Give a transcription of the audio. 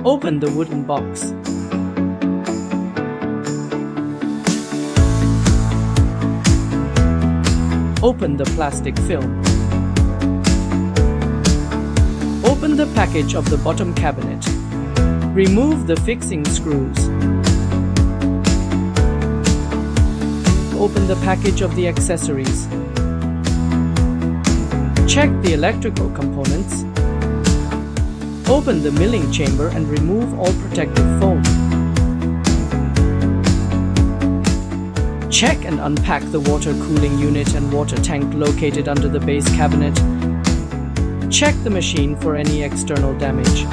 Open the wooden box. Open the plastic film. Open the package of the bottom cabinet. Remove the fixing screws. Open the package of the accessories. Check the electrical components. Open the milling chamber and remove all protective foam. Check and unpack the water cooling unit and water tank located under the base cabinet. Check the machine for any external damage.